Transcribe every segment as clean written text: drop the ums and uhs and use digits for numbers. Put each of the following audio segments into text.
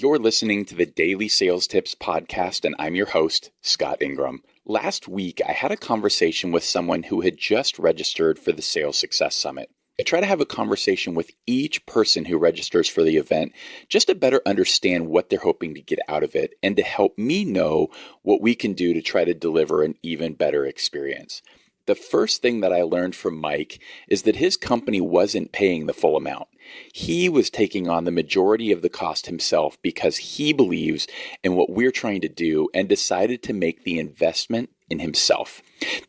You're listening to the Daily Sales Tips Podcast, and I'm your host, Scott Ingram. Last week, I had a conversation with someone who had just registered for the Sales Success Summit. I try to have a conversation with each person who registers for the event just to better understand what they're hoping to get out of it and to help me know what we can do to try to deliver an even better experience. The first thing that I learned from Mike is that his company wasn't paying the full amount. He was taking on the majority of the cost himself because he believes in what we're trying to do and decided to make the investment in himself.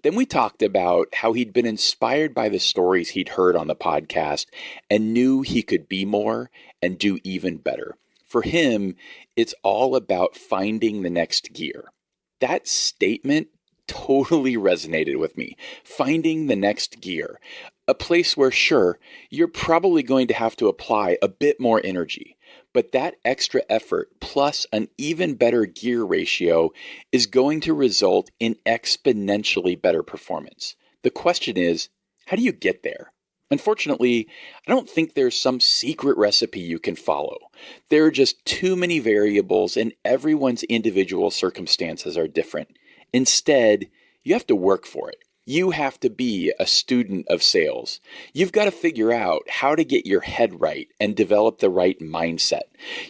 Then we talked about how he'd been inspired by the stories he'd heard on the podcast and knew he could be more and do even better. For him, it's all about finding the next gear. That statement totally resonated with me. Finding the next gear. A place where, sure, you're probably going to have to apply a bit more energy, but that extra effort plus an even better gear ratio is going to result in exponentially better performance. The question is, how do you get there? Unfortunately, I don't think there's some secret recipe you can follow. There are just too many variables and everyone's individual circumstances are different. Instead, you have to work for it. You have to be a student of sales. You've got to figure out how to get your head right and develop the right mindset.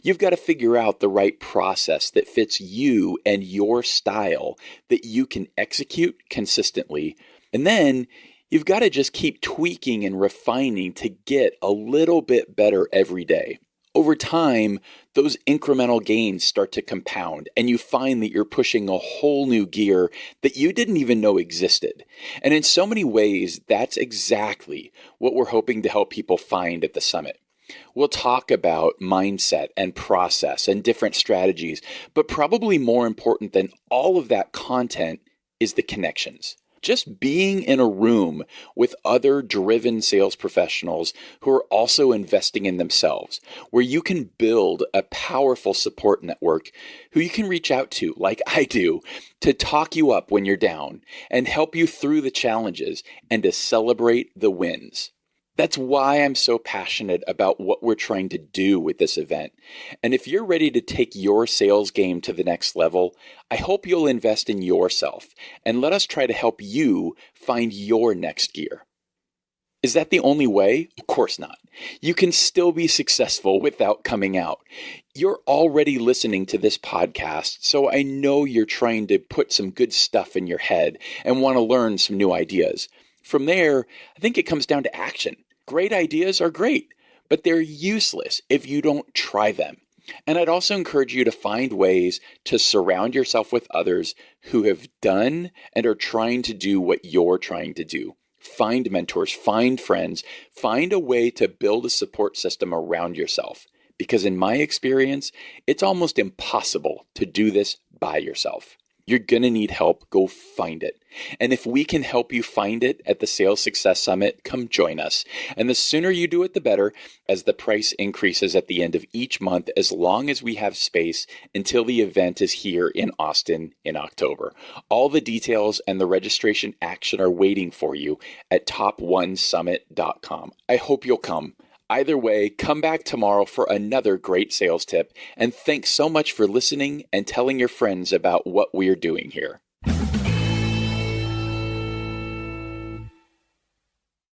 You've got to figure out the right process that fits you and your style that you can execute consistently. And then you've got to just keep tweaking and refining to get a little bit better every day. Over time, those incremental gains start to compound and you find that you're pushing a whole new gear that you didn't even know existed. And in so many ways, that's exactly what we're hoping to help people find at the summit. We'll talk about mindset and process and different strategies, but probably more important than all of that content is the connections. Just being in a room with other driven sales professionals who are also investing in themselves, where you can build a powerful support network who you can reach out to, like I do, to talk you up when you're down and help you through the challenges and to celebrate the wins. That's why I'm so passionate about what we're trying to do with this event. And if you're ready to take your sales game to the next level, I hope you'll invest in yourself and let us try to help you find your next gear. Is that the only way? Of course not. You can still be successful without coming out. You're already listening to this podcast, so I know you're trying to put some good stuff in your head and want to learn some new ideas. From there, I think it comes down to action. Great ideas are great, but they're useless if you don't try them. And I'd also encourage you to find ways to surround yourself with others who have done and are trying to do what you're trying to do. Find mentors, find friends, find a way to build a support system around yourself. Because in my experience, it's almost impossible to do this by yourself. You're going to need help. Go find it. And if we can help you find it at the Sales Success Summit, come join us. And the sooner you do it, the better, as the price increases at the end of each month, as long as we have space until the event is here in Austin in October. All the details and the registration action are waiting for you at top1summit.com. I hope you'll come. Either way, come back tomorrow for another great sales tip, and thanks so much for listening and telling your friends about what we're doing here.